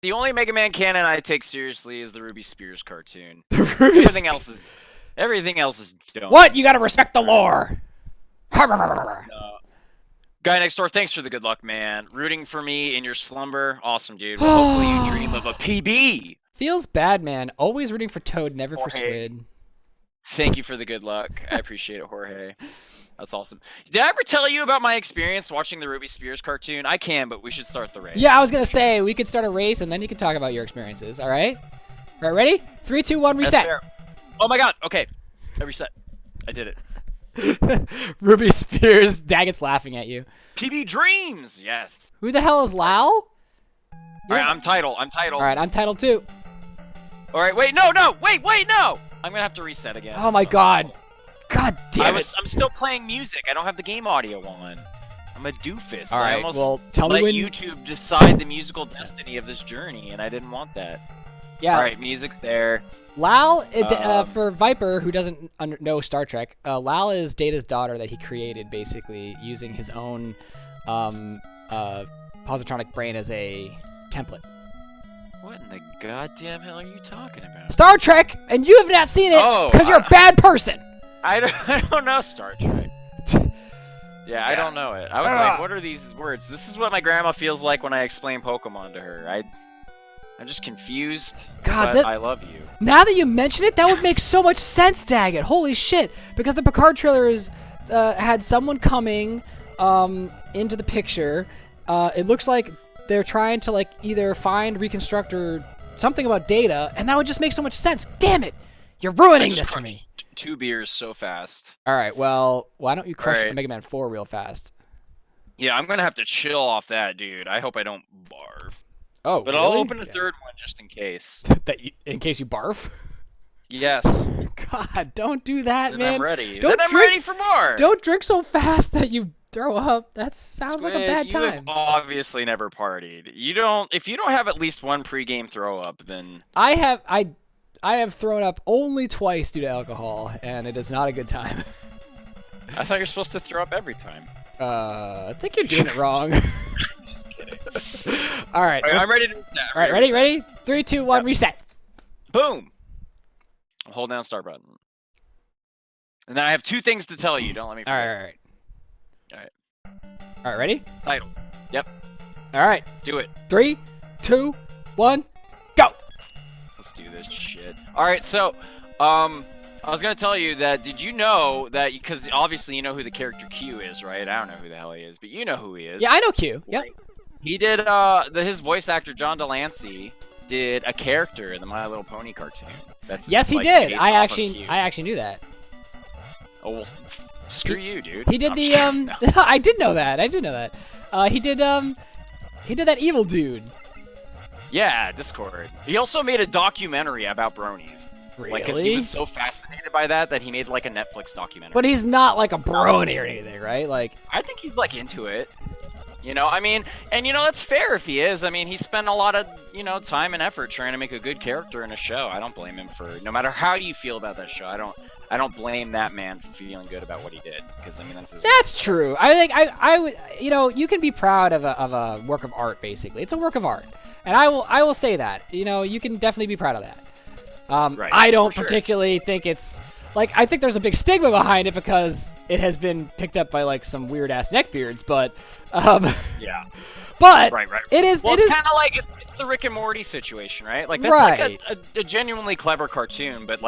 The only Mega Man canon I take seriously is the Ruby Spears cartoon. The Ruby Everything else is dumb. What? You gotta respect the lore. Guy next door, thanks for the good luck, man. Rooting for me in your slumber, awesome, dude. Well, hopefully you dream of a PB. Feels bad, man. Always rooting for Toad, never for Jorge. Squid. Thank you for the good luck. I appreciate it, Jorge. That's awesome. Did I ever tell you about my experience watching the Ruby Spears cartoon? I can, but we should start the race. Yeah, I was gonna say we could start a race and then you can talk about your experiences. All right. All right, ready? 3, 2, 1, reset. Oh my God. Okay, I reset. I did it. Ruby Spears, Daggett's laughing at you. PB Dreams. Yes. Who the hell is Lau? All right, I'm Title. All right, I'm Title 2. All right, wait, no, wait, no. I'm gonna have to reset again. Oh my God. God damn it. I'm still playing music. I don't have the game audio on. I'm a doofus. All right, I almost well, tell me let when YouTube decide the musical destiny of this journey, and I didn't want that. Yeah. All right, music's there. Lal, for Viper, who doesn't know Star Trek, Lal is Data's daughter that he created, basically, using his own positronic brain as a template. What in the goddamn hell are you talking about? Star Trek, and you have not seen it because you're a bad person. I don't know Star Trek. Yeah, I don't know it. I was like, what are these words? This is what my grandma feels like when I explain Pokemon to her. I'm just confused. God, but I love you. Now that you mention it, that would make so much sense, Daggett. Holy shit! Because the Picard trailer had someone coming into the picture. It looks like they're trying to either find, reconstruct, or something about Data, and that would just make so much sense. Damn it! You're ruining this for me. 2 beers so fast. All right, well, why don't you crush the Mega Man 4 real fast? Yeah, I'm gonna have to chill off that, dude. I hope I don't barf. Oh, but really? I'll open a third one just in case. In case you barf? Yes. God, don't do that, then man. I'm ready. Then I'm ready for more. Don't drink so fast that you throw up. That sounds like a bad time. You have obviously never partied. You don't. If you don't have at least one pregame throw up, then I have thrown up only twice due to alcohol, and it is not a good time. I thought you're supposed to throw up every time. I think you're doing it wrong. Just kidding. All right. I'm ready to reset. All right, ready? 3, 2, 1, reset. Boom. Hold down start button. And then I have 2 things to tell you. Don't let me forget. All right, ready? Title. Yep. All right. Do it. 3, 2, 1, go. Let's do this shit. All right, so I was going to tell you that, did you know that, because obviously you know who the character Q is, right? I don't know who the hell he is, but you know who he is. Yeah, I know Q. Yep. He did, his voice actor, John Delancey, did a character in the My Little Pony cartoon. Yes, he did. I actually knew that. Oh, well, screw you, dude. He did I did know that. He did that evil dude. Yeah, Discord. He also made a documentary about bronies. Really? Because he was so fascinated by that he made a Netflix documentary. But he's not like a brony or anything, right? I think he's into it. You know, I mean, and that's fair if he is. I mean, he spent a lot of, time and effort trying to make a good character in a show. I don't blame him for, no matter how you feel about that show, I don't blame that man for feeling good about what he did, because I mean that's true. I think I would, you can be proud of a work of art. Basically, it's a work of art, and I will say that. You can definitely be proud of that. Right, I don't particularly think it's I think there's a big stigma behind it because it has been picked up by some weird ass neckbeards, but yeah. But right. It is. Well, it it's is kind of like it's the Rick and Morty situation, right? That's a genuinely clever cartoon, but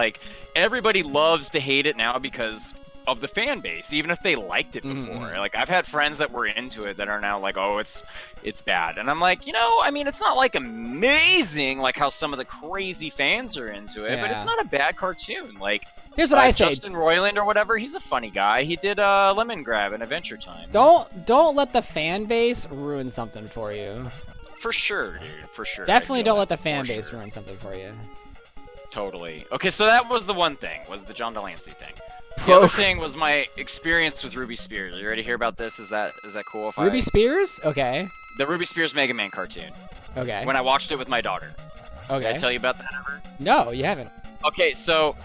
everybody loves to hate it now because of the fan base, even if they liked it before. Mm-hmm. I've had friends that were into it that are now oh, it's bad, and I'm I mean, it's not amazing how some of the crazy fans are into it, but it's not a bad cartoon. Here's what I say. Justin Roiland or whatever, he's a funny guy. He did Lemon Grab and Adventure Time. Don't let the fan base ruin something for you. For sure, dude. For sure. Definitely don't let the fan base ruin something for you. Totally. Okay, so that was the one thing, was the John Delancey thing. The other thing was my experience with Ruby Spears. Are you ready to hear about this? Is that cool? Ruby Spears? Okay. The Ruby Spears Mega Man cartoon. Okay. When I watched it with my daughter. Okay. Did I tell you about that ever? No, you haven't. Okay, so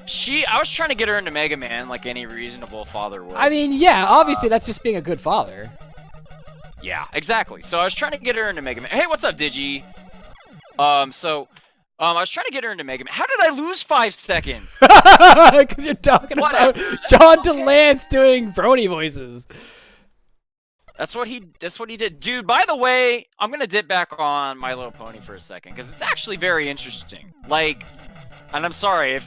I was trying to get her into Mega Man like any reasonable father would. I mean, yeah, obviously that's just being a good father. Yeah, exactly. So I was trying to get her into Mega Man. Hey, what's up, Digi? I was trying to get her into Mega Man. How did I lose 5 seconds? Because you're talking about Whatever. John DeLance doing Brony voices. That's what he did. Dude, by the way, I'm gonna dip back on My Little Pony for a second, because it's actually very interesting. Like, and I'm sorry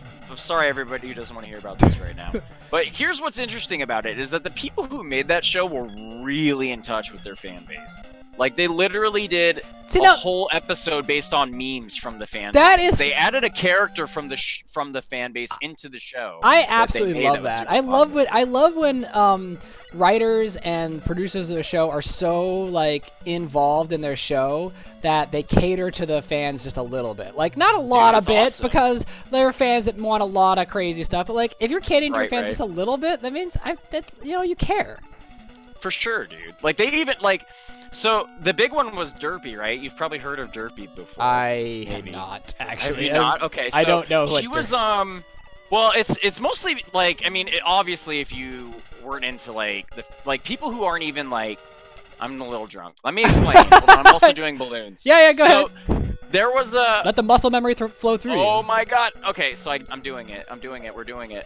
everybody who doesn't want to hear about this right now. But here's what's interesting about it, is that the people who made that show were really in touch with their fan base. Like, they literally did a whole episode based on memes from the fan base. They added a character from the fan base into the show. I absolutely love that. I love when writers and producers of the show are so like involved in their show that they cater to the fans just a little bit. Like, not a lot of bit, awesome. Because there are fans that want a lot of crazy stuff. But like, if you're catering to your fans just a little bit, that means you care. For sure, dude. Like, they even like. So the big one was Derpy, right? You've probably heard of Derpy before. I have not, actually. Have you not? Okay, so I don't know. She was well, it's mostly like, I mean, obviously, if you weren't into like people who aren't even like, I'm a little drunk. Let me explain. Hold on, I'm also doing balloons. Yeah, go ahead. There was a. Let the muscle memory flow through you. Oh my god. Okay, so I'm doing it. We're doing it.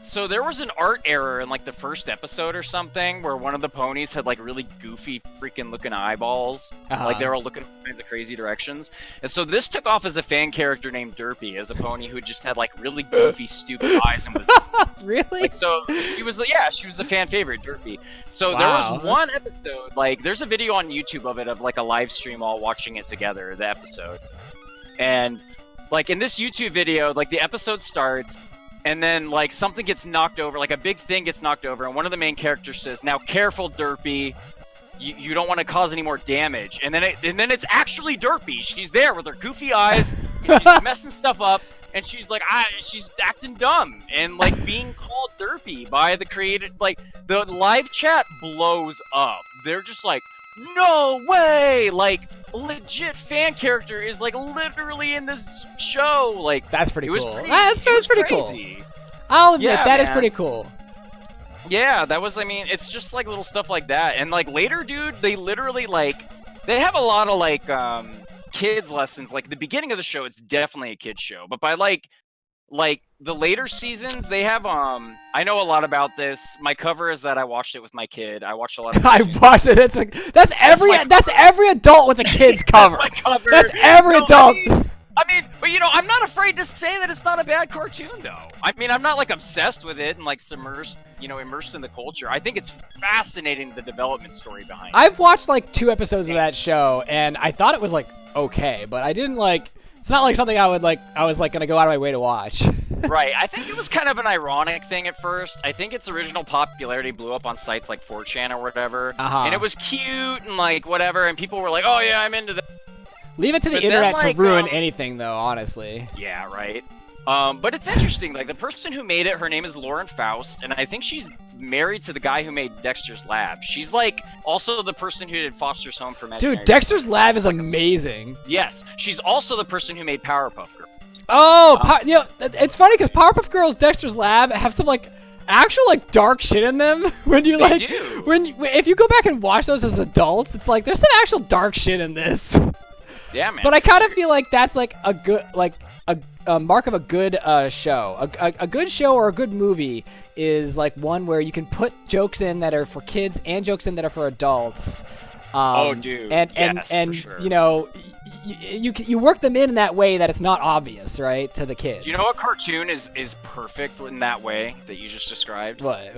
So there was an art error in like the first episode or something where one of the ponies had like really goofy freaking looking eyeballs. Like they were all looking in all kinds of crazy directions. And so this took off as a fan character named Derpy, as a pony who just had like really goofy, stupid eyes and was really? Like, so she was a fan favorite, Derpy. So there was one episode, like there's a video on YouTube of it, of like a live stream all watching it together, the episode. And like in this YouTube video, like the episode starts, and then, like, something gets knocked over, like a big thing gets knocked over, and one of the main characters says, "Now, careful, Derpy. You don't want to cause any more damage." And then it's actually Derpy. She's there with her goofy eyes, and she's messing stuff up, and she's like, she's acting dumb, and like being called Derpy by the creator. Like, the live chat blows up. They're just like, "No way!" Like, a legit fan character is like literally in this show. Like, that's pretty cool. That's pretty cool. I'll admit that is pretty cool. Yeah, that was. I mean, it's just like little stuff like that. And like later, dude, they literally like they have a lot of like kids lessons. Like the beginning of the show, it's definitely a kids show. But by like the later seasons, they have I know a lot about this. My cover is that I watched it with my kid. I watched a lot of I watched it. That's every adult with a kid's cover. That's my cover. That's every adult. I mean, but you know, I'm not afraid to say that it's not a bad cartoon though. I mean, I'm not like obsessed with it and like immersed in the culture. I think it's fascinating, the development story behind it. I've watched like 2 episodes of that show and I thought it was like okay, but I didn't like. It's not like something I was like gonna go out of my way to watch. Right. I think it was kind of an ironic thing at first. I think its original popularity blew up on sites like 4chan or whatever. And it was cute and like whatever, and people were like, "Oh yeah, I'm into that." Leave it to the internet to ruin anything, though, honestly. Yeah, right. But it's interesting. Like, the person who made it, her name is Lauren Faust, and I think she's married to the guy who made Dexter's Lab. She's, like, also the person who did Foster's Home for Imaginary Dude, Dexter's Lab is amazing. Yes. She's also the person who made Powerpuff Girls. Oh, it's funny because Powerpuff Girls, Dexter's Lab have some, like, actual, like, dark shit in them. When you, like, if you go back and watch those as adults, it's like, there's some actual dark shit in this. Yeah, man. But I kind of feel like that's like a good, like a mark of a good show. A good show or a good movie is like one where you can put jokes in that are for kids and jokes in that are for adults. Oh, dude. And for sure. You know, you work them in that way that it's not obvious, right, to the kids. Do you know what cartoon is perfect in that way that you just described? What?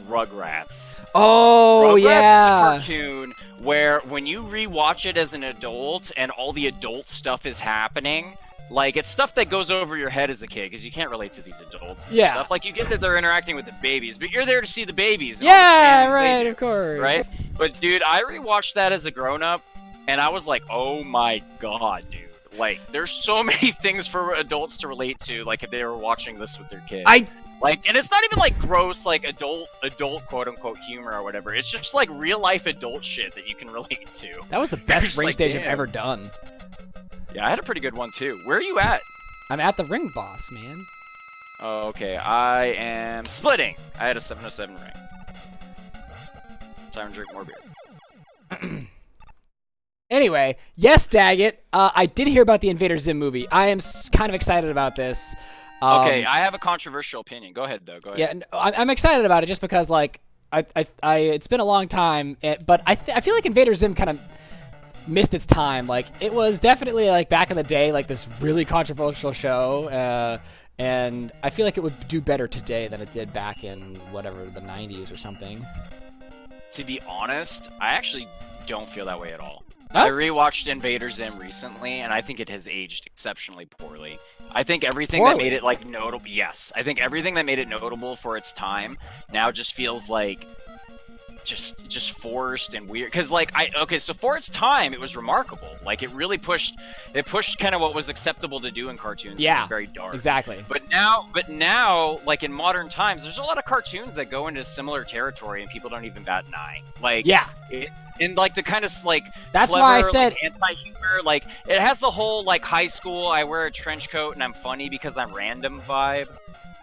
Rugrats. Oh, Rugrats is a cartoon where when you rewatch it as an adult and all the adult stuff is happening, like, it's stuff that goes over your head as a kid because you can't relate to these adults and stuff. Like, you get that they're interacting with the babies, but you're there to see the babies. And right, of course. Right? But, dude, I rewatched that as a grown-up, and I was like, oh my god, dude. Like, there's so many things for adults to relate to, like, if they were watching this with their kids. Like, and it's not even like gross, like adult quote unquote humor or whatever. It's just like real life adult shit that you can relate to. That was the best ring stage I've ever done. Yeah, I had a pretty good one too. Where are you at? I'm at the ring boss, man. Oh, okay. I am splitting. I had a 707 ring. Time to drink more beer. anyway, yes, Daggett. I did hear about the Invader Zim movie. I am kind of excited about this. Okay, I have a controversial opinion. Go ahead, though. Go ahead. Yeah, I'm excited about it just because, like, it's been a long time, but I feel like Invader Zim kind of missed its time. Like, it was definitely, like, back in the day, like, this really controversial show, and I feel like it would do better today than it did back in, whatever, the 90s or something. To be honest, I actually don't feel that way at all. Huh? I rewatched Invader Zim recently, and I think it has aged exceptionally poorly. I think everything Poorly? that made it, like, notable... Yes, I think everything that made it notable for its time now just feels like... just forced and weird. Because, like, so for its time, it was remarkable. Like, it really pushed kind of what was acceptable to do in cartoons. Yeah, it was very dark. Exactly. But now, like, in modern times, there's a lot of cartoons that go into similar territory, and people don't even bat an eye. Like, Yeah. And like the kind of like That's clever, why I said like, anti-humor, like it has the whole like high school I wear a trench coat and I'm funny because I'm random vibe,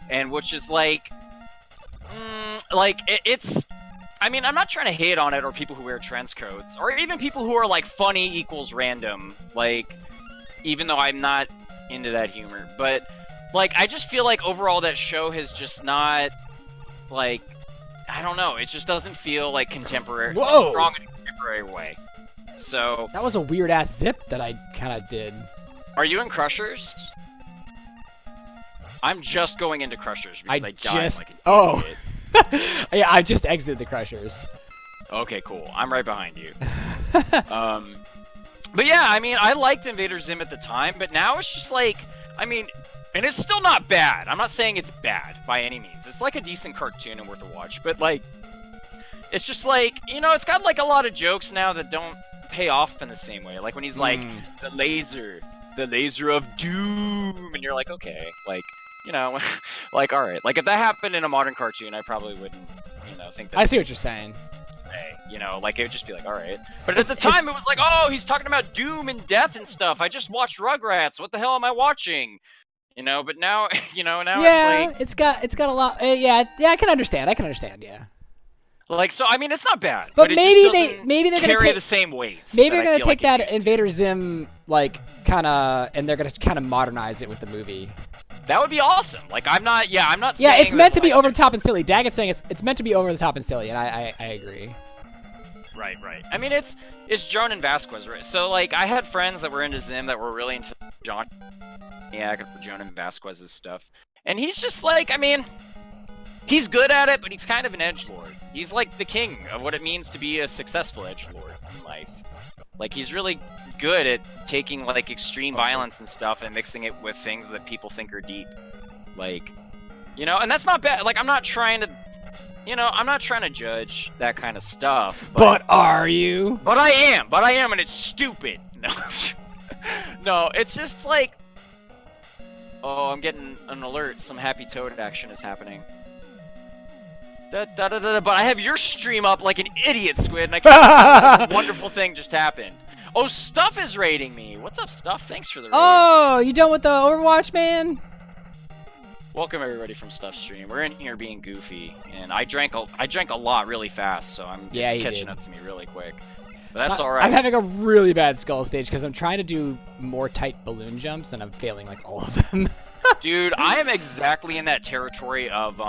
and which is like it's I mean, I'm not trying to hate on it or people who wear trench coats or even people who are like funny equals random, like even though I'm not into that humor, but like I just feel like overall that show has just not like I don't know, it just doesn't feel like contemporary. Whoa. Strong in a contemporary way. So that was a weird ass zip that I kind of did. Are you in Crushers? I'm just going into Crushers because I died like an idiot. Yeah, I just exited the Crushers. Okay, cool. I'm right behind you. But yeah, I mean, I liked Invader Zim at the time, but now it's just like, I mean, and it's still not bad. I'm not saying it's bad by any means. It's like a decent cartoon and worth a watch, but like, it's just like, you know, it's got like a lot of jokes now that don't pay off in the same way. Like when he's like, the laser of doom, and you're like, okay, like, you know, like, all right. Like if that happened in a modern cartoon, I probably wouldn't, you know, think that. I see what you're saying. You know, like it would just be like, all right. But at the time, it was like, oh, he's talking about doom and death and stuff. I just watched Rugrats. What the hell am I watching? You know, but now, you know, now yeah, it's like it's got a lot. Yeah, I can understand. Yeah. Like so, I mean, it's not bad. But it maybe just they're gonna carry take the same weight. Maybe they're gonna feel take like that Invader Zim like kind of, and they're gonna kind of modernize it with the movie. That would be awesome. Like I'm not. Yeah, it's meant to be like, over the top and silly. Daggett's saying it's meant to be over the top and silly, and I agree. Right. I mean, it's Jonan Vasquez, right? So like, I had friends that were into Zim that were really into John. Yeah, Jonan Vasquez's stuff, and he's just like, I mean, he's good at it, but he's kind of an edgelord. He's like the king of what it means to be a successful edgelord in life. Like he's really good at taking like extreme violence and stuff and mixing it with things that people think are deep. Like, you know, and that's not bad. Like I'm not trying to judge that kind of stuff. But are you? But I am, and it's stupid. No, no, it's just like, oh, I'm getting an alert. Some Happy Toad action is happening. But I have your stream up like an idiot, Squid, and I can't see a wonderful thing just happened. Oh, Stuff is raiding me. What's up, Stuff? Thanks for the raid. Oh, you done with the Overwatch, man? Welcome everybody from Stuff Stream. We're in here being goofy, and I drank a lot really fast, so it's catching up to me really quick. But that's all right. I'm having a really bad skull stage because I'm trying to do more tight balloon jumps, and I'm failing like all of them. Dude, I am exactly in that territory of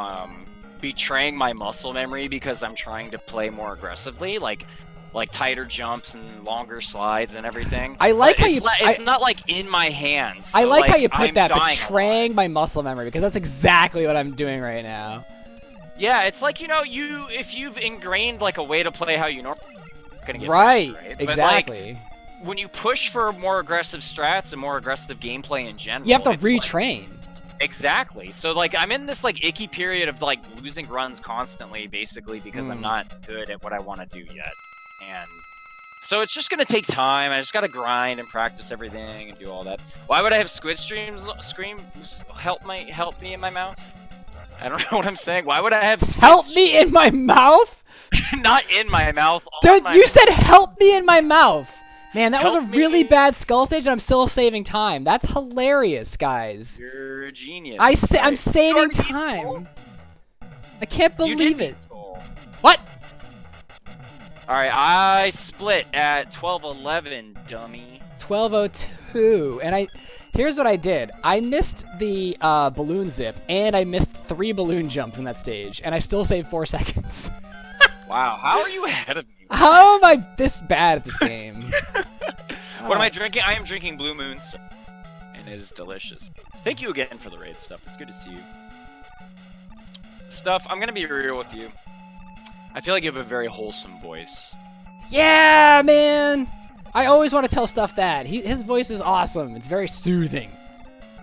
betraying my muscle memory because I'm trying to play more aggressively, like tighter jumps and longer slides and everything. I like but how it's not like in my hands. So I like how you I'm put that, dying betraying my muscle memory, because that's exactly what I'm doing right now. Yeah, it's like, you know, if you've ingrained like a way to play how you normally, gonna get right, faster, right? Exactly. But, like, when you push for more aggressive strats and more aggressive gameplay in general, you have to it's retrain. Like, exactly. So like I'm in this like icky period of like losing runs constantly, basically because I'm not good at what I want to do yet, and so it's just gonna take time. I just gotta grind and practice everything and do all that. Why would I have Squid Streams help me in my mouth? I don't know what I'm saying. Why would I have help me in my mouth? Not in my mouth. Dude, you said help me in my mouth. Man, that was a Help really me. bad skull stage, and I'm still saving time. That's hilarious, guys. You're a genius. I'm saving time. I can't believe it. What? All right, I split at 12:11, dummy. 12:02, and here's what I did. I missed the balloon zip, and I missed 3 balloon jumps in that stage, and I still saved 4 seconds. Wow, how are you ahead of me? How am I this bad at this game? What am I drinking? I am drinking Blue Moon, and it is delicious. Thank you again for the raid stuff. It's good to see you. Stuff, I'm gonna be real with you. I feel like you have a very wholesome voice. Yeah, man! I always want to tell Stuff that. His voice is awesome. It's very soothing.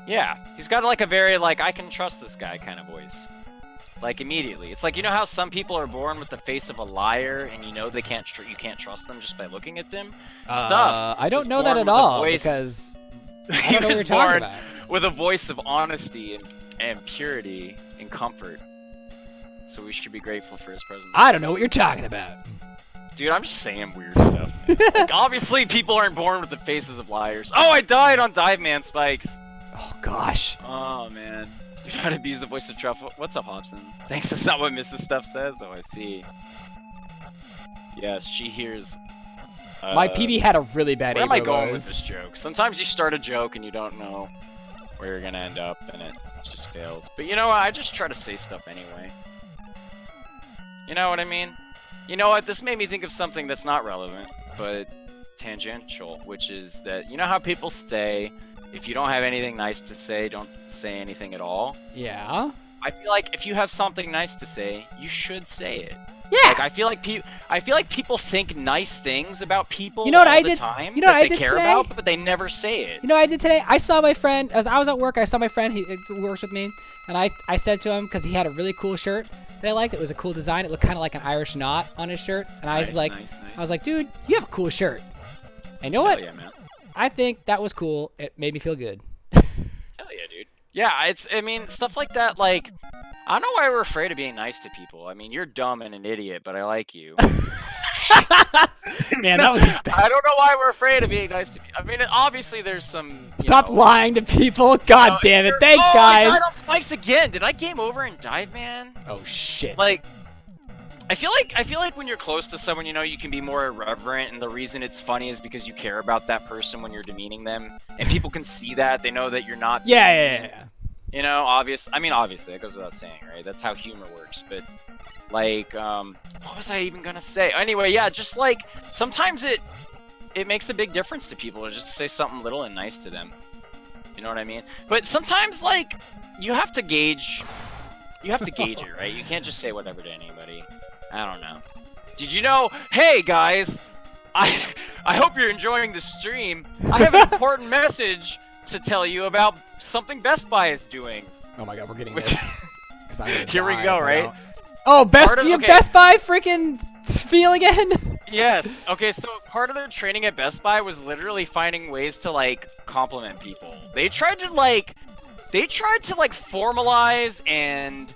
Yeah, he's got like a very, like, I can trust this guy kind of voice. Like, immediately. It's like, you know how some people are born with the face of a liar, and you know they can't you can't trust them just by looking at them? Stuff. I don't was know that born at with a all, voice- because I he don't know what was you're talking born about. with a voice of honesty and purity and comfort. So we should be grateful for his presence. I don't know what you're talking about. Dude, I'm just saying weird stuff. Like, obviously, people aren't born with the faces of liars. Oh, I died on Dive Man Spikes. Oh, gosh. Oh, man. Do not abuse the voice of truffle. What's up, Hobson? Thanks, that's not what Mrs. Stuff says. Oh, I see. Yes, she hears. My PB had a really bad Where am I Ava going with Rose. this joke? Sometimes you start a joke and you don't know where you're gonna end up, and it just fails. But you know what? I just try to say stuff anyway. You know what I mean? You know what? This made me think of something that's not relevant, but tangential, which is that, you know how people say, if you don't have anything nice to say, don't say anything at all? Yeah? I feel like if you have something nice to say, you should say it. Yeah! Like, I feel like people think nice things about people You know what all I the did- time you know what that I they did care today? about, but they never say it. You know what I did today? I saw my friend, as I was at work, I saw my friend who works with me, and I said to him, because he had a really cool shirt that I liked, it was a cool design, it looked kind of like an Irish knot on his shirt, and I was like, dude, you have a cool shirt. And you know what? Hell yeah, man. I think that was cool. It made me feel good. Hell yeah, dude. Yeah, I mean, stuff like that, like, I don't know why we're afraid of being nice to people. I mean, you're dumb and an idiot, but I like you. Man, that was bad. I don't know why we're afraid of being nice to people. I mean, obviously there's some... Stop lying to people. God damn it. Thanks, guys. I died on Spikes again. Did I game over in Dive Man? Oh, shit. Like, I feel like when you're close to someone, you know, you can be more irreverent, and the reason it's funny is because you care about that person when you're demeaning them, and people can see that. They know that you're not... Yeah. You know, obviously, that goes without saying, right? That's how humor works, but, like, what was I even gonna say? Anyway, yeah, just, like, sometimes it makes a big difference to people to just say something little and nice to them. You know what I mean? But sometimes, like, you have to gauge it, right? You can't just say whatever to anybody. I don't know. Did you know, hey, guys, I hope you're enjoying the stream. I have an important message to tell you about something Best Buy is doing. Oh my god, we're getting this. 'Cause I'm gonna Here we die go, if I right? don't. Oh, Okay. Best Buy freaking spiel again? Yes. Okay, so part of their training at Best Buy was literally finding ways to, like, compliment people. They tried to formalize and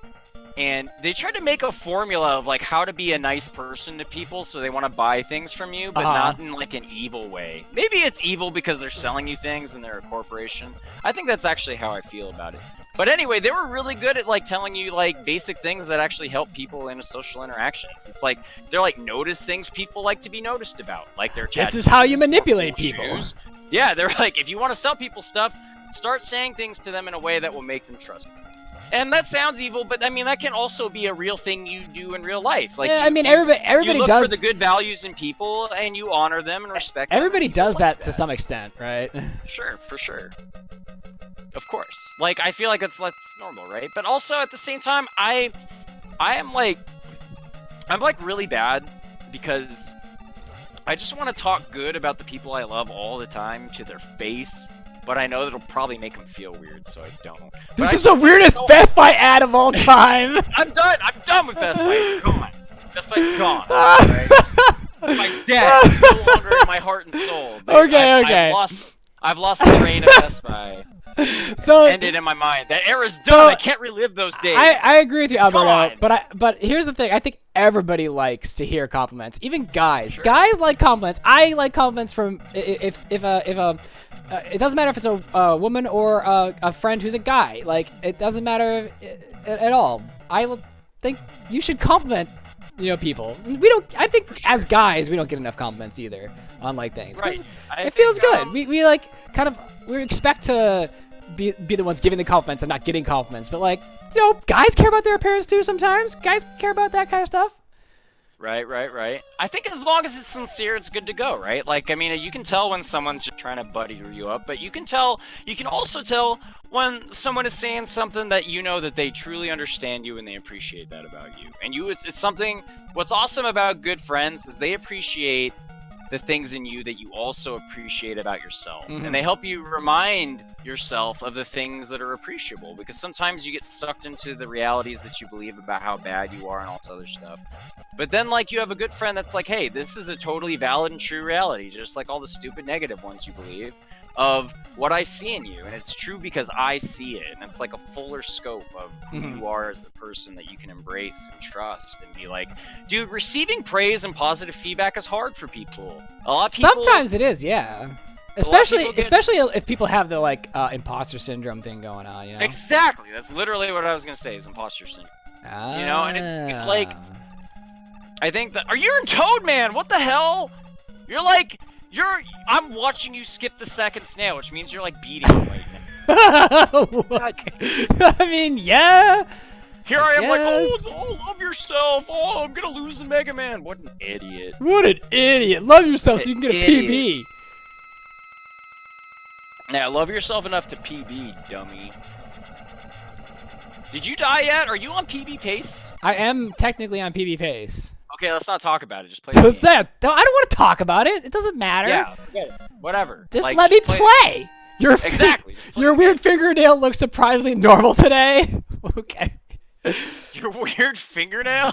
they tried to make a formula of, like, how to be a nice person to people so they want to buy things from you, but not in, like, an evil way. Maybe it's evil because they're selling you things and they're a corporation. I think that's actually how I feel about it. But anyway, they were really good at, like, telling you, like, basic things that actually help people in social interactions. It's like, they're like, notice things people like to be noticed about. Like, their tattoos, This is how you or manipulate cool people. shoes. Yeah, they're like, if you want to sell people stuff, start saying things to them in a way that will make them trust you. And that sounds evil, but I mean that can also be a real thing you do in real life. Like, Yeah, I mean, everybody you look does. for the good values in people, and you honor them and respect them. Everybody and people does like that to some extent, right? Sure, for sure. Of course. Like, I feel like that's normal, right? But also at the same time, I'm like really bad because I just want to talk good about the people I love all the time to their face. But I know that'll probably make them feel weird, so I don't. This is the weirdest Best Buy ad of all time. I'm done with Best Buy. It's gone. Best Buy's gone. Right? My dad is no longer in my heart and soul. Okay. I've lost the reign of Best Buy. So It's ended in my mind. That era's done. I can't relive those days. I agree with you, Alberto. gone. But here's the thing. I think everybody likes to hear compliments. Even guys. Sure. Guys like compliments. I like compliments from if it doesn't matter if it's a woman or a friend who's a guy. Like, it doesn't matter at all. I think you should compliment people. We don't. I think as guys, we don't get enough compliments either on like things. 'Cause Right. it feels good. We like kind of we expect to be the ones giving the compliments and not getting compliments, but like guys care about their appearance too. Sometimes guys care about that kind of stuff. Right. I think as long as it's sincere, it's good to go, right? Like, I mean, you can tell when someone's just trying to butter you up, but you can also tell when someone is saying something that that they truly understand you and they appreciate that about you. And it's something, what's awesome about good friends is they appreciate the things in you that you also appreciate about yourself. Mm-hmm. And they help you remind yourself of the things that are appreciable, because sometimes you get sucked into the realities that you believe about how bad you are and all this other stuff. But then, like, you have a good friend that's like, hey, this is a totally valid and true reality, just like all the stupid negative ones you believe, of what I see in you. And it's true because I see it. And it's like a fuller scope of who you are as the person that you can embrace and trust and be like, dude, receiving praise and positive feedback is hard for people. A lot of people... Sometimes it is, yeah. Especially if people have the like imposter syndrome thing going on, Exactly. That's literally what I was gonna say is imposter syndrome. And it, like, I think that... Are you in Toad, man? What the hell? You're like... I'm watching you skip the second snail, which means you're like beating him right now. I mean, yeah. Here I am, like, oh, love yourself. Oh, I'm gonna lose the Mega Man. What an idiot. What an idiot. Love yourself so you can get a PB. Yeah, love yourself enough to PB, dummy. Did you die yet? Are you on PB pace? I am technically on PB pace. Okay, let's not talk about it. Just play the What's game. that? I don't want to talk about it. It doesn't matter. Yeah, forget it. Whatever. Just like, let me play. Exactly. Your weird fingernail looks surprisingly normal today. Okay. Your weird fingernail?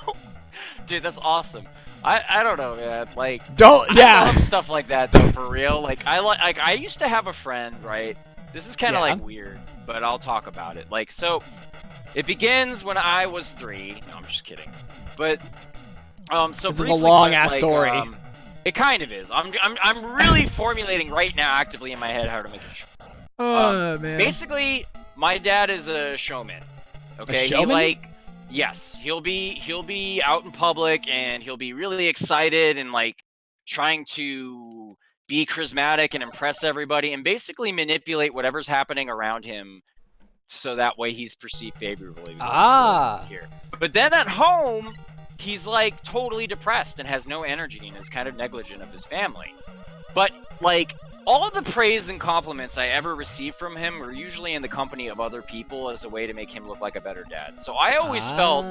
Dude, that's awesome. I don't know, man. Like, I love stuff like that, though, for real. Like, I used to have a friend, right? This is kind of like weird, but I'll talk about it. Like, so it begins when I was 3. No, I'm just kidding. But so this is a long ass story. It kind of is. I'm really formulating right now actively in my head how to make a show. Oh man. Basically, my dad is a showman. Okay, a showman? Yes, he'll be out in public and he'll be really excited and like trying to be charismatic and impress everybody and basically manipulate whatever's happening around him so that way he's perceived favorably. Here. But then at home, he's like totally depressed and has no energy and is kind of negligent of his family. But like all of the praise and compliments I ever received from him were usually in the company of other people as a way to make him look like a better dad. So I always felt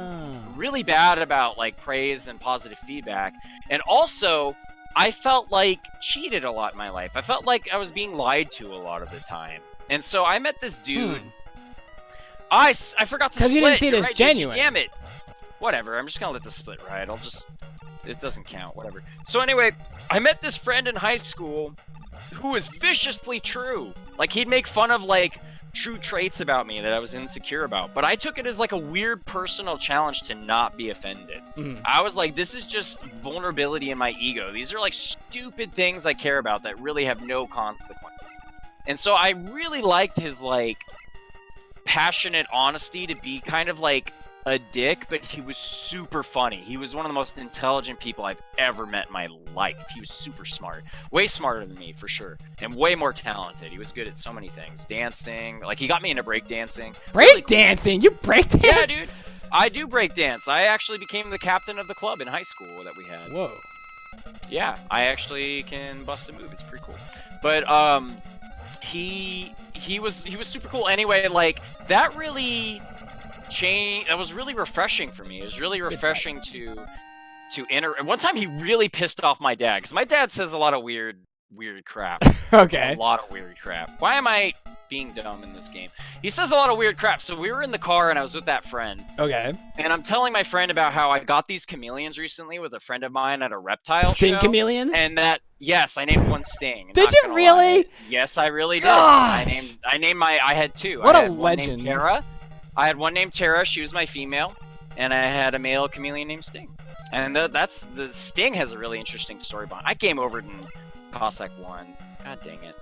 really bad about like praise and positive feedback. And also, I felt like cheated a lot in my life. I felt like I was being lied to a lot of the time. And so I met this dude. I forgot to split. Because you didn't see it as right, genuine. Damn it. Whatever, I'm just gonna let this split ride. It doesn't count, whatever. So anyway, I met this friend in high school who was viciously true. Like, he'd make fun of, like, true traits about me that I was insecure about. But I took it as, like, a weird personal challenge to not be offended. I was like, this is just vulnerability in my ego. These are, like, stupid things I care about that really have no consequence. And so I really liked his, like, passionate honesty to be kind of, like, a dick, but he was super funny. He was one of the most intelligent people I've ever met in my life. He was super smart. Way smarter than me, for sure. And way more talented. He was good at so many things. Dancing. Like, he got me into breakdancing. Breakdancing? You breakdance? Yeah, dude. I do breakdance. I actually became the captain of the club in high school that we had. Whoa. Yeah, I actually can bust a move. It's pretty cool. But, he was super cool. Anyway, like, that really... That was really refreshing for me. It was really refreshing to one time he really pissed off my dad, because my dad says a lot of weird crap. Okay. A lot of weird crap. Why am I being dumb in this game? He says a lot of weird crap. So we were in the car and I was with that friend. Okay. And I'm telling my friend about how I got these chameleons recently with a friend of mine at a reptile Sting show. chameleons? And that, yes, I named one Sting. Did you really? Lie. Yes, I really did. Gosh. I had two. What I a had legend. One named Tara. I had one named Tara, she was my female, and I had a male chameleon named Sting. And the Sting has a really interesting story behind. I came over in Cossack 1. God dang it.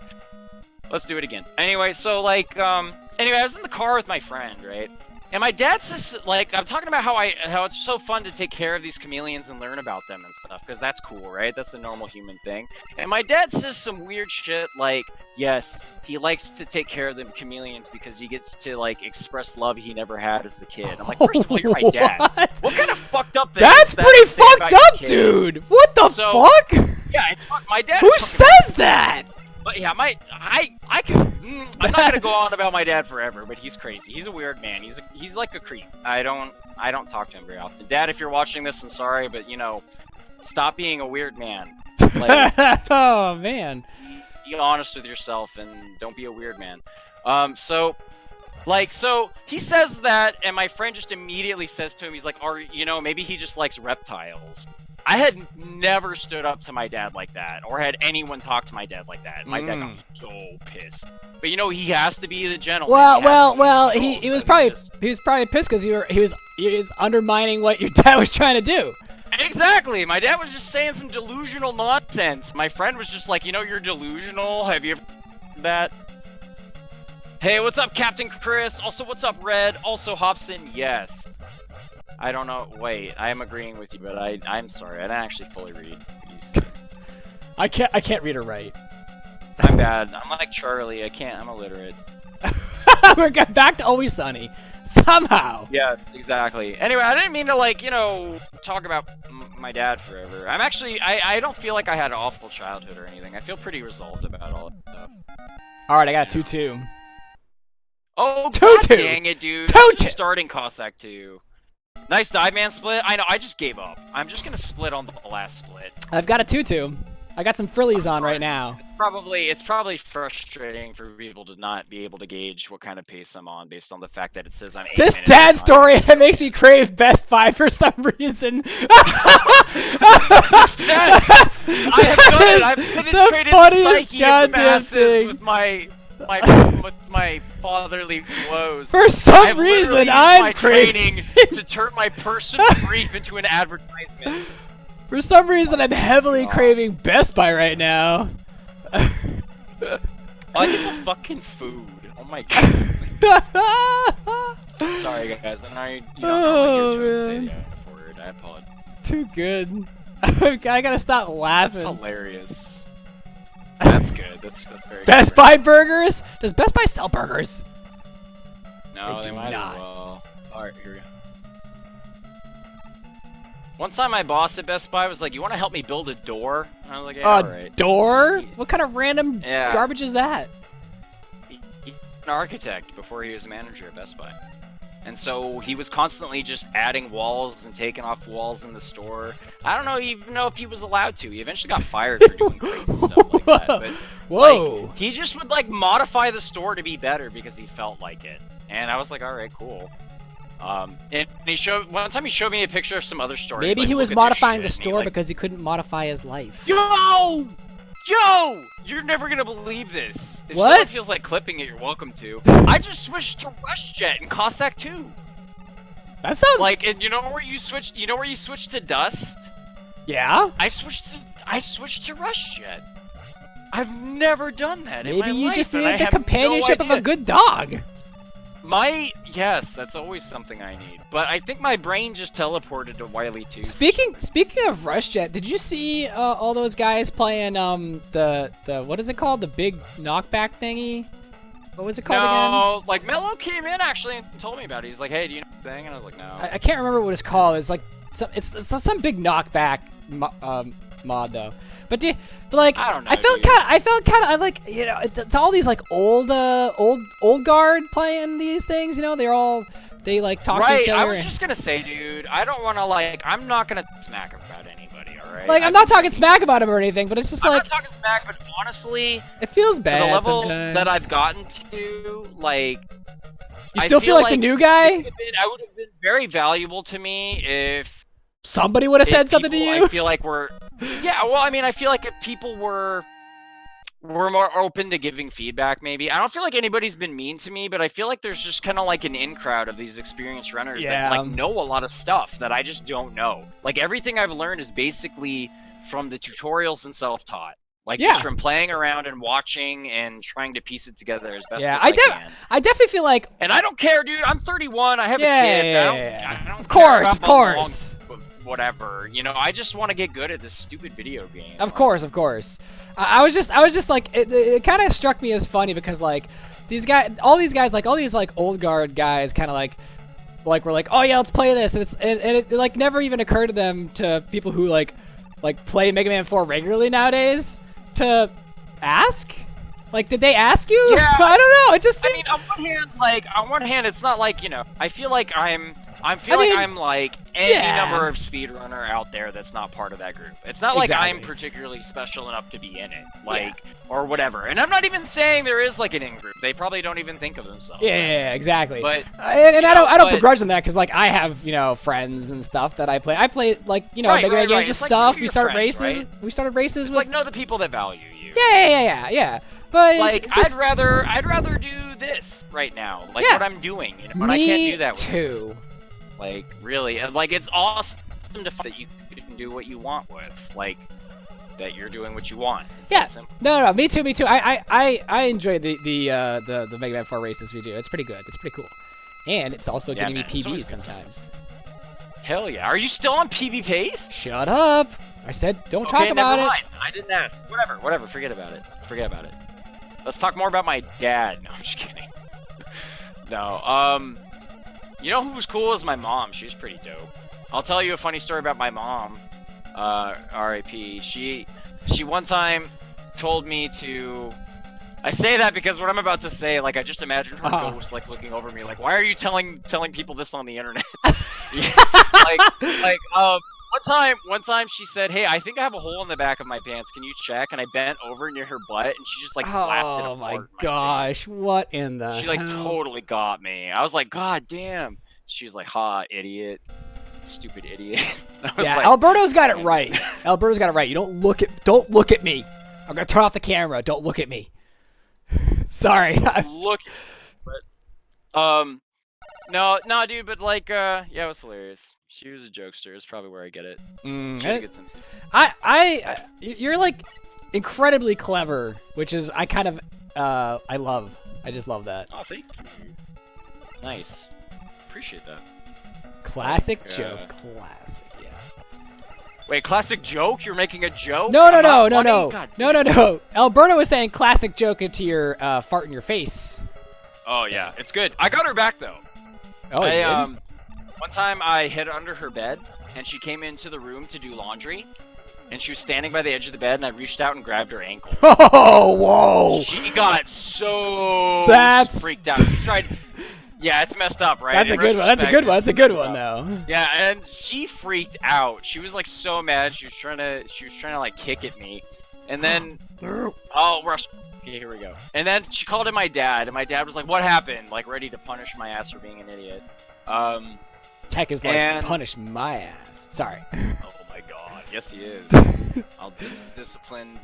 Let's do it again. Anyway, so like, I was in the car with my friend, right? And my dad says, like, I'm talking about how it's so fun to take care of these chameleons and learn about them and stuff, because that's cool, right? That's a normal human thing. And my dad says some weird shit like, yes, he likes to take care of the chameleons because he gets to, like, express love he never had as a kid. I'm like, first of all, you're my dad. What kind of fucked up thing That's is that pretty to say about fucked your up, kid? dude. What the So- fuck? Yeah, it's fuck. My dad. Who is fucking says that? But yeah, I'm not gonna go on about my dad forever, but he's crazy. He's a weird man. He's like a creep. I don't talk to him very often. Dad, if you're watching this, I'm sorry, but stop being a weird man. Like, Oh man. be honest with yourself and don't be a weird man. So he says that, and my friend just immediately says to him, he's like, maybe he just likes reptiles. I had never stood up to my dad like that, or had anyone talk to my dad like that. My dad got so pissed. But he has to be the gentleman. He was probably pissed because he was undermining what your dad was trying to do. Exactly. My dad was just saying some delusional nonsense. My friend was just like, you're delusional. Have you ever heard that? Hey, what's up, Captain Chris? Also, what's up, Red? Also, Hobson. Yes. I don't know. Wait, I am agreeing with you, but I'm sorry. I didn't actually fully read what you said. I can't read or write. I'm bad. I'm like Charlie. I'm illiterate. We're back to Always Sunny. Somehow. Yes, exactly. Anyway, I didn't mean to talk about my dad forever. I'm actually I don't feel like I had an awful childhood or anything. I feel pretty resolved about all that stuff. All right, I got 2-2. Oh, 2-2. God dang it, dude. 2-2. Just starting Cossack 2. Nice dive man split. I know, I just gave up. I'm just gonna split on the last split. I've got a 2-2. I got some frillies on right now. It's probably frustrating for people to not be able to gauge what kind of pace I'm on based on the fact that it says I'm 8 This minutes dad behind. story that makes me crave Best Buy for some reason. Success! I have done it. I've penetrated the funniest psyche of the goddamn masses thing. with my fatherly woes. For some I've literally reason, used I'm my craving. training to turn my personal grief into an advertisement. For some reason, I'm heavily craving Best Buy right now. Like it's a fucking food. Oh my god. Sorry guys, I know you don't know what you're Oh, doing. Say man. the F word. I apologize. Too good. I gotta stop That's laughing. hilarious. That's good. That's very Best good. Buy burgers? Does Best Buy sell burgers? No, They they do might not. as well. Alright, here we go. One time my boss at Best Buy was like, you want to help me build a door? And I was like, yeah, alright. Door? What kind of random Yeah. garbage is that? He's an architect before he was a manager at Best Buy. And so he was constantly just adding walls and taking off walls in the store. I don't even know if he was allowed to. He eventually got fired for doing crazy stuff like that. But Whoa. like, he just would modify the store to be better because he felt like it. And I was like, all right, cool. And one time he showed me a picture of some other stores. Maybe like, he was look at this modifying the shit. And he, store because he couldn't modify his life. Yo! You're never gonna believe this. If What? someone feels like clipping it, you're welcome to. I just switched to RushJet in Cossack 2. That sounds Like, and you know where you switched to Dust? Yeah? I switched to RushJet. I've never done that in my Maybe you life, just and I needed the have no companionship of a idea. good dog. Yes, that's always something I need. But I think my brain just teleported to Wily 2. Speaking of RushJet, did you see all those guys playing the what is it called? The big knockback thingy? What was it called again? No, like Mello came in actually and told me about it. He's like, "Hey, do you know the thing?" And I was like, "No." I can't remember what it's called. It's like it's some big knockback mod though. But like I don't know, I felt kind of like it's all these like old guard playing these things. They like talk to each other. I was just gonna say, dude, I don't want to I'm not gonna smack about anybody, all right? Like I'm not talking smack about him or anything, but it's just I'm like not talking smack, but honestly, it feels to bad the level sometimes. that I've gotten to, like, You still feel like the new guy? I would have been very valuable to me if Somebody would have said something to people, you. I feel like I feel like if people were more open to giving feedback, maybe. I don't feel like anybody's been mean to me, but I feel like there's just kind of like an in crowd of these experienced runners Yeah. that know a lot of stuff that I just don't know. Like everything I've learned is basically from the tutorials and self-taught. Like Yeah. just from playing around and watching and trying to piece it together as best Yeah, as I can. I definitely feel like. And I don't care, dude. I'm 31. I have a Yeah, kid. yeah. I don't Of care course, about of my course. whatever. You know, I just want to get good at this stupid video game. Of course. I was just like, it kind of struck me as funny because like all these guys, like all these like old guard guys, kind of like we're like, oh yeah, let's play this, and it like never even occurred to them, to people who like play Mega Man 4 regularly nowadays, to ask. Like, did they ask you? Yeah. I don't know. It just I mean, on one hand, it's not like, you know, I feel like I'm like any yeah. number of speedrunner out there that's not part of that group. It's not like I'm Exactly. particularly special enough to be in it, like, or whatever. And I'm not even saying there is like an in-group. They probably don't even think of themselves. Yeah, exactly. But and I don't but- begrudge them that, because like I have, you know, friends and stuff that I play. I play like, you know, Right, Mega Man right, games and It's like stuff. you're We your started friends, races. right? We started races It's with like know the people that value you. yeah. But Like just, I'd rather do this right now, like Yeah. what I'm doing, you know, but I can't do that with too. Like, really, and, like, it's awesome to find that you can do what you want with, like, that you're doing what you want. It's Yeah. that simple. No, me too. I enjoy the Mega Man 4 races we do. It's pretty good. It's pretty cool, and it's also Yeah, getting man, me it's always PBs good. sometimes. Hell yeah. Are you still on PB Pace? Shut up! I said don't talk Okay, about never it. mind. I didn't ask. Whatever. Forget about it. Let's talk more about my dad. No, I'm just kidding. No, you know who was cool is my mom. She was pretty dope. I'll tell you a funny story about my mom. R.I.P. She one time told me to. I say that because what I'm about to say, like, I just imagine her ghost, like, looking over me, like, why are you telling people this on the internet? Yeah, one time she said, hey, I think I have a hole in the back of my pants. Can you check? And I bent over near her butt, and she just, like, blasted a Oh my fart in gosh! face. What in the? She, like, hell? totally got me. I was like, God damn. She's like, ha, idiot. Stupid idiot. I was Yeah, like, Alberto's got it right. Alberto's got it right. You don't look at me. I'm gonna turn off the camera. Don't look at me. Sorry. look. But, no, dude, but, like, yeah, it was hilarious. She was a jokester. It's probably where I get it. She had a good sense of humor. You're like incredibly clever, which is I kind of I love. I just love that. Oh, thank you. Nice. Appreciate that. Classic Like, joke. Classic. Yeah. Wait, classic joke? You're making a joke? No. I'm not funny? God damn. No. Alberto was saying classic joke into your fart in your face. Oh, yeah. It's good. I got her back, though. Oh, you did? One time I hid under her bed, and she came into the room to do laundry, and she was standing by the edge of the bed, and I reached out and grabbed her ankle. Oh, whoa! She got so That's- freaked out. She tried. Yeah, it's messed up, right? That's a In good one. That's a retrospect, good one. That's a it's good messed one, up. though. Yeah, and she freaked out. She was like so mad. She was trying to like kick at me, and then oh, rush. Okay, here we go. And then she called in my dad, and my dad was like, "What happened?" Like ready to punish my ass for being an idiot. Tech is like, And- punish my ass. Sorry. Oh my god, yes he is. I'll discipline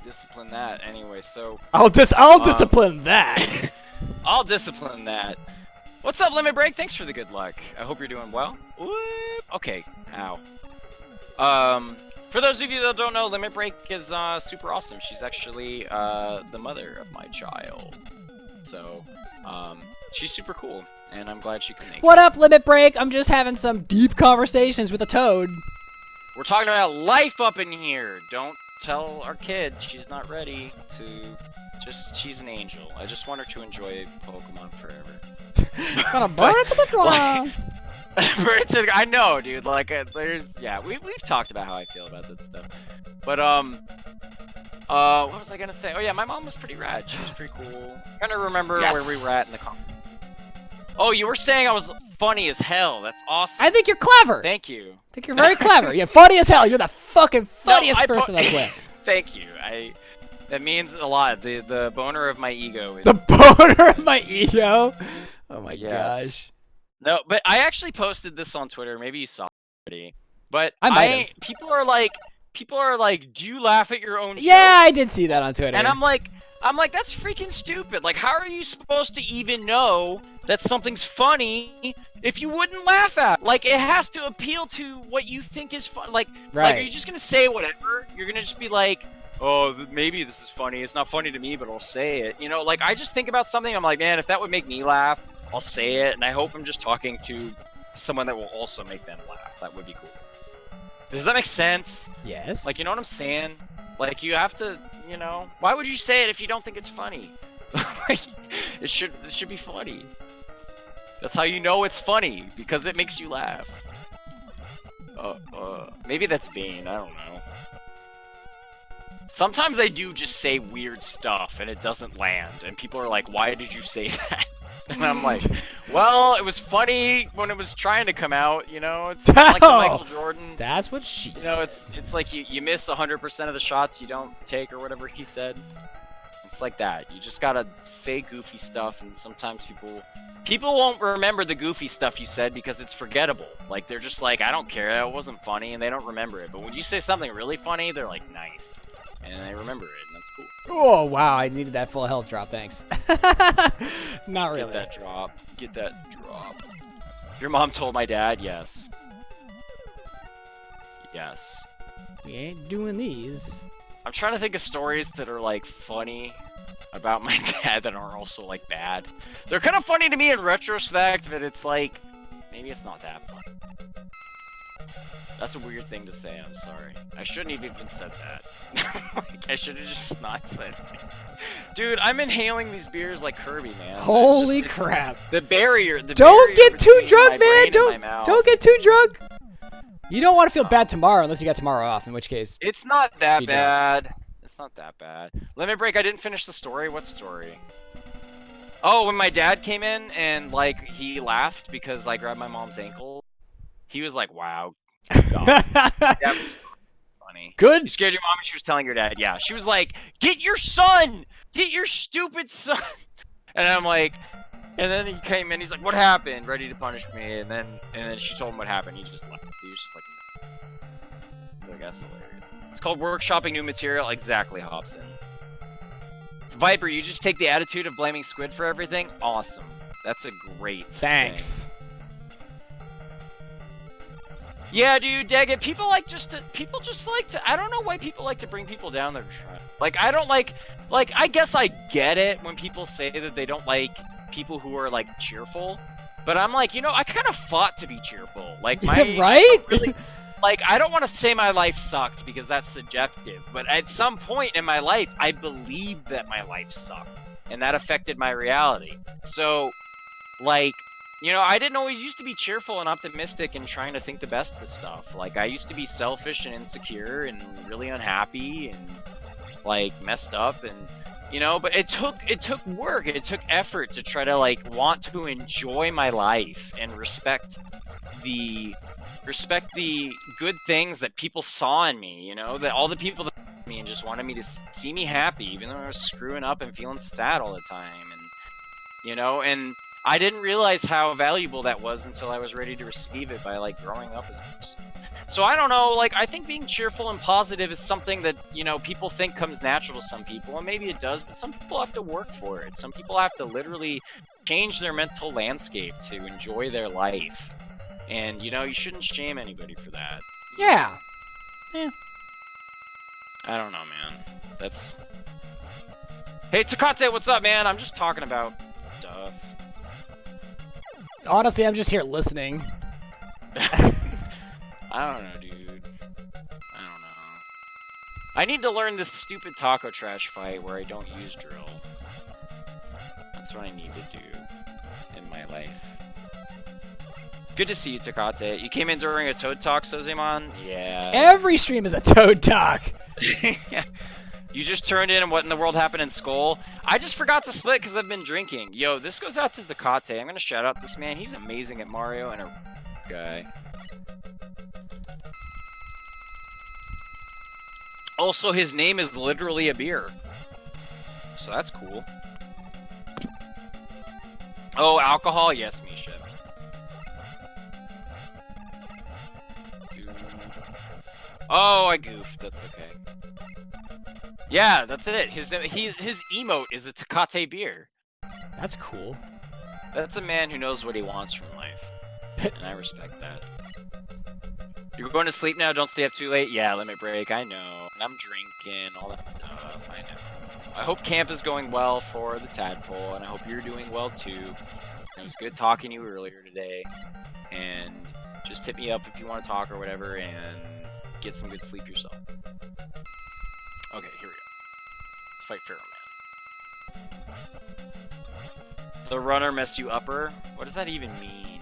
that anyway. So I'll discipline that. I'll discipline that. What's up, Limit Break? Thanks for the good luck. I hope you're doing well. Whoop. Okay. Ow. For those of you that don't know, Limit Break is super awesome. She's actually the mother of my child. So, she's super cool, and I'm glad she can make it. What up, Limit Break? I'm just having some deep conversations with a toad. We're talking about life up in here. Don't tell our kid she's not ready to. She's an angel. I just want her to enjoy Pokemon forever. Gonna burn it to the ground. I know, dude. Like, we've talked about how I feel about that stuff. But what was I gonna say? Oh yeah, my mom was pretty rad. She was pretty cool. I'm trying to remember Yes. where we were at in the comments. Oh, you were saying I was funny as hell. That's awesome. I think you're clever. Thank you. I think you're very clever. You're funny as hell. You're the fucking funniest person I've met. Thank you. That means a lot. The boner of my ego. Is... The boner of my ego. Oh my Yes. gosh. No, but I actually posted this on Twitter. Maybe you saw it already. But I might have. people are like, do you laugh at your own jokes? Yeah, I did see that on Twitter. And I'm like, that's freaking stupid. Like, how are you supposed to even know that something's funny if you wouldn't laugh at it? Like, it has to appeal to what you think is fun. Like, Right. are you just gonna say whatever? You're gonna just be like, oh, maybe this is funny. It's not funny to me, but I'll say it. You know, like I just think about something. I'm like, man, if that would make me laugh, I'll say it. And I hope I'm just talking to someone that will also make them laugh. That would be cool. Does that make sense? Yes. Like, you know what I'm saying? Like, you have to, you know, why would you say it if you don't think it's funny? it should be funny. That's how you know it's funny, because it makes you laugh. Maybe that's vain, I don't know. Sometimes I do just say weird stuff and it doesn't land, and people are like, why did you say that? And I'm like, well, it was funny when it was trying to come out, you know? It's like the Michael Jordan. That's what she said. You know, it's like you miss 100% of the shots you don't take, or whatever he said. It's like that. You just gotta say goofy stuff, and sometimes people won't remember the goofy stuff you said because it's forgettable. Like, they're just like, I don't care, that wasn't funny, and they don't remember it. But when you say something really funny, they're like, nice. And they remember it, and that's cool. Oh, wow, I needed that full health drop, thanks. Not really. Get that drop. Get that drop. Your mom told my dad, yes. Yes. We ain't doing these. I'm trying to think of stories that are, like, funny about my dad that are also, like, bad. They're kind of funny to me in retrospect, but it's like, maybe it's not that funny. That's a weird thing to say, I'm sorry. I shouldn't have even said that. Like, I should have just not said it. Dude, I'm inhaling these beers like Kirby, man. Holy crap. The barrier. Don't get too drunk, man! Don't Don't get too drunk! You don't want to feel bad tomorrow unless you got tomorrow off, in which case... It's not that bad. It's not that bad. Limit break, I didn't finish the story. What story? Oh, when my dad came in and, like, he laughed because I grabbed my mom's ankle. He was like, wow. That was funny. Good. You scared your mom and she was telling your dad, yeah. She was like, get your son! Get your stupid son! And I'm like, and then he came in, he's like, what happened? Ready to punish me. And then she told him what happened. He just left. He was just like, no. He's like, that's hilarious. It's called workshopping new material. Exactly, Hobson. So, Viper, you just take the attitude of blaming Squid for everything? Awesome. That's a great Thanks. thing. Yeah, dude, Daggett, people just like to, I don't know why people like to bring people down their shrine. Like, I don't like, I guess I get it when people say that they don't like people who are, like, cheerful. But I'm like, you know, I kind of fought to be cheerful. Like, right? Really, like, I don't want to say my life sucked because that's subjective. But at some point in my life, I believed that my life sucked. And that affected my reality. So, like... You know, I didn't always used to be cheerful and optimistic and trying to think the best of stuff. Like, I used to be selfish and insecure and really unhappy and, like, messed up and, you know, but it took work. It took effort to try to, like, want to enjoy my life and respect the good things that people saw in me, you know, that all the people that me and just wanted me to see me happy, even though I was screwing up and feeling sad all the time. And, you know, and I didn't realize how valuable that was until I was ready to receive it by, like, growing up as a person. So I don't know, like, I think being cheerful and positive is something that, you know, people think comes natural to some people, and maybe it does, but some people have to work for it. Some people have to literally change their mental landscape to enjoy their life. And, you know, you shouldn't shame anybody for that. Yeah. Yeah. I don't know, man. That's... Hey, Takate, what's up, man? I'm just talking about stuff. Honestly, I'm just here listening. I don't know, dude. I don't know. I need to learn this stupid taco trash fight where I don't use drill. That's what I need to do in my life. Good to see you, Takate. You came in during a Toad Talk, Sozemon? Yeah. Every stream is a Toad Talk. You just turned in and what in the world happened in Skull? I just forgot to split because I've been drinking. Yo, this goes out to Takate. I'm going to shout out this man. He's amazing at Mario and a guy. Also, his name is literally a beer. So that's cool. Oh, alcohol? Yes, Misha. Oh, I goofed. That's okay. Yeah, that's it. His emote is a Takate beer. That's cool. That's a man who knows what he wants from life. And I respect that. You're going to sleep now. Don't stay up too late. Yeah, limit break. I know. And I'm drinking all that stuff. I know. I hope camp is going well for the tadpole, and I hope you're doing well too. It was good talking to you earlier today, and just hit me up if you want to talk or whatever, and get some good sleep yourself. Okay, here we go. Let's fight Pharaoh Man. The runner mess you upper? What does that even mean?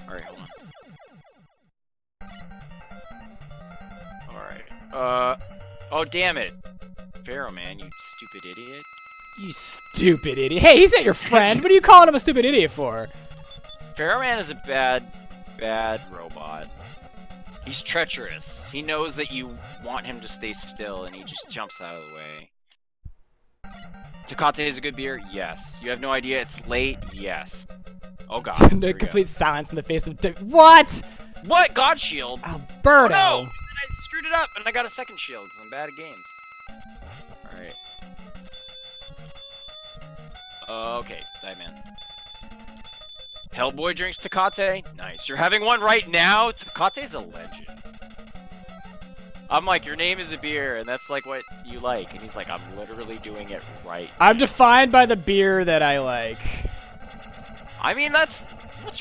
Alright, hold on. Alright. Oh, damn it. Pharaoh Man, you stupid idiot. You stupid idiot. Hey, he's not your friend. What are you calling him a stupid idiot for? Pharaoh Man is a bad robot. He's treacherous. He knows that you want him to stay still, and he just jumps out of the way. Tecate is a good beer? Yes. You have no idea it's late? Yes. Oh god. The complete silence in the face of what? What? God shield? Alberto. Oh, no! And I screwed it up, and I got a second shield, because I'm bad at games. Alright. Okay, dive in. Hellboy drinks Tecate? Nice. You're having one right now? Tecate's a legend. I'm like, your name is a beer, and that's like what you like. And he's like, I'm literally doing it right now. I'm defined by the beer that I like. I mean, what's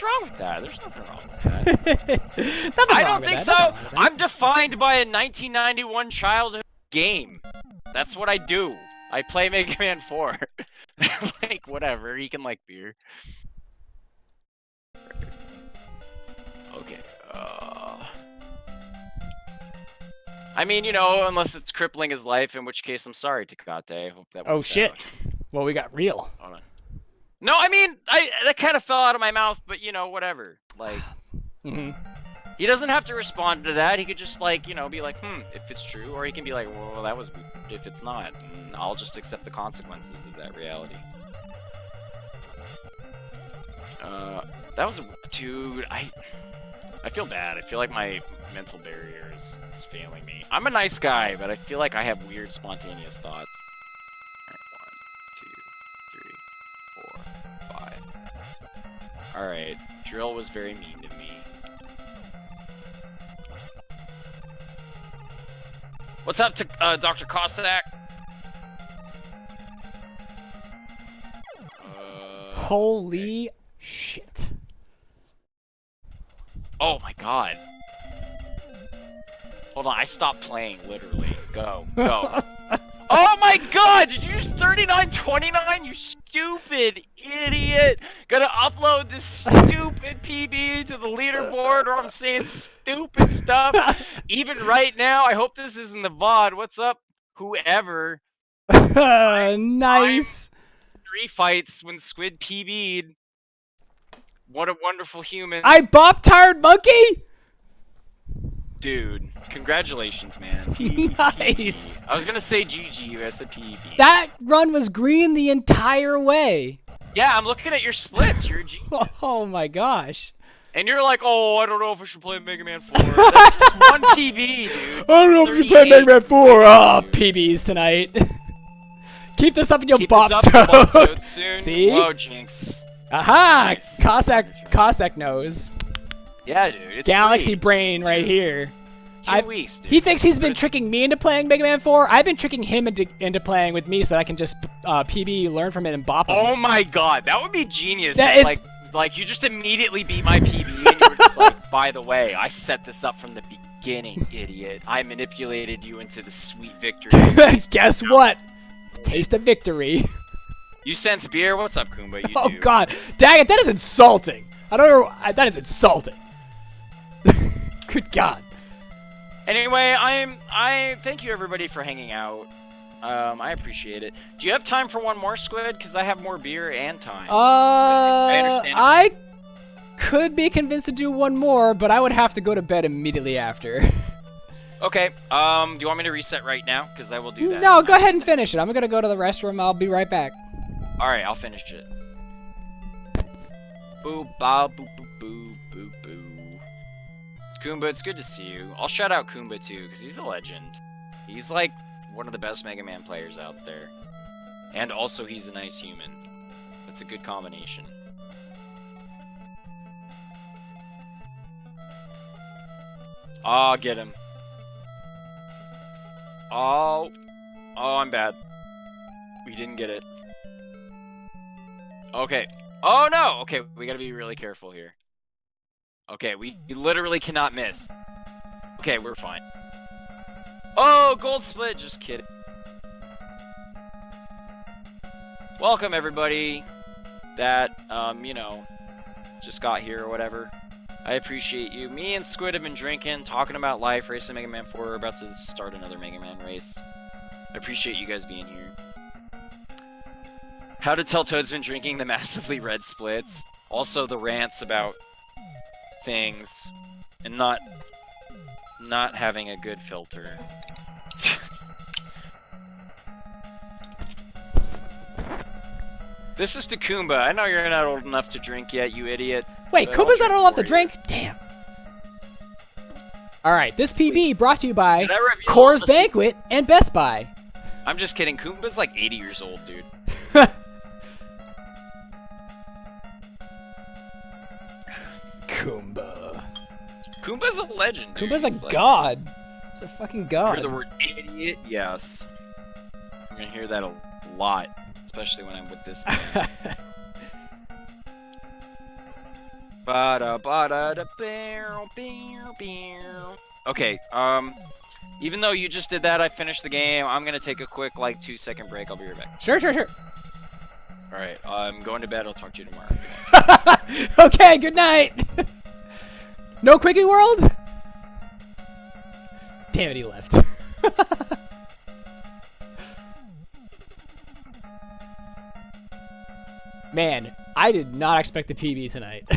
wrong with that? There's nothing wrong with that. Nothing I wrong don't with think that. so. Nothing wrong with that. I'm defined by a 1991 childhood game. That's what I do. I play Mega Man 4. Like, whatever. He can like beer. Okay. I mean, you know, unless it's crippling his life, in which case I'm sorry, Tecate. I hope that Oh works shit. out. Well, we got real. Hold on. No, I mean, that kind of fell out of my mouth, but you know, whatever. Like, he doesn't have to respond to that. He could just like, you know, be like, if it's true, or he can be like, well, that was weird if it's not. And I'll just accept the consequences of that reality. That was dude. I feel bad. I feel like my mental barrier is failing me. I'm a nice guy, but I feel like I have weird, spontaneous thoughts. Alright, 1, 2, 3, 4, 5. Alright, Drill was very mean to me. What's up to Dr. Cossack? Holy shit. Oh my god. Hold on, I stopped playing, literally. Go. Oh my god! Did you just 39-29? You stupid idiot! Gotta upload this stupid PB to the leaderboard or I'm saying stupid stuff. Even right now, I hope this isn't the VOD. What's up, whoever? Nice. 3 fights when Squid PB'd. What a wonderful human. I bop tired monkey? Dude, congratulations, man. Nice. I was gonna say GG, I said PB. That run was green the entire way. Yeah, I'm looking at your splits. You're a genius. Oh my gosh. And you're like, oh, I don't know if I should play Mega Man 4. That's just one PB, dude. I don't know if you play Mega Man 4. Oh, PBs tonight. Keep this up in your bop toad. See? Whoa, Jinx. Aha! Nice. Cossack knows. Yeah, dude. It's Galaxy free. brain right here. 2 weeks, dude. He thinks he's been tricking me into playing Mega Man 4. I've been tricking him into playing with me so that I can just PB, learn from it, and bop him. Oh my god, that would be genius. That If, is- like you just immediately beat my PB and you were just like, by the way, I set this up from the beginning, idiot. I manipulated you into the sweet victory. Guess what? Taste of victory. You sense beer? What's up, Kumba? You Oh do. god. Dang it, that is insulting. I don't know. That is insulting. Good god. Anyway, I thank you everybody for hanging out. I appreciate it. Do you have time for one more, Squid? Because I have more beer and time. understand. I could be convinced to do one more, but I would have to go to bed immediately after. Okay. Do you want me to reset right now? Because I will do that. No, go ahead and finish it. I'm gonna go to the restroom. I'll be right back. All right, I'll finish it. Boo ba boo boo boo boo boo. Kumba, it's good to see you. I'll shout out Kumba too, because he's a legend. He's like one of the best Mega Man players out there. And also he's a nice human. That's a good combination. Oh, get him. Oh. Oh, I'm bad. We didn't get it. Okay. Oh, no! Okay, we gotta be really careful here. Okay, we literally cannot miss. Okay, we're fine. Oh, gold split! Just kidding. Welcome, everybody that, you know, just got here or whatever. I appreciate you. Me and Squid have been drinking, talking about life, racing Mega Man 4. We're about to start another Mega Man race. I appreciate you guys being here. How to tell Toad's been drinking the massively red splits. Also the rants about things and not having a good filter. This is to Kumba. I know you're not old enough to drink yet, you idiot. Wait, But I'll Kumba's not drink old enough for to you. drink? Damn. All right, this PB brought to you by Did I reveal Coors the se- Banquet and Best Buy. I'm just kidding. Kumba's like 80 years old, dude. Kumba. Kumba's a legend, dude. Kumba's He's a like, god. He's a fucking god. Hear the word idiot? Yes. I'm gonna hear that a lot, especially when I'm with this man. Okay, even though you just did that, I finished the game. I'm gonna take a quick, like, 2-second break. I'll be right back. Sure. Alright, I'm going to bed. I'll talk to you tomorrow. Okay, good night. No Quickie World? Damn it, he left. Man, I did not expect the PB tonight.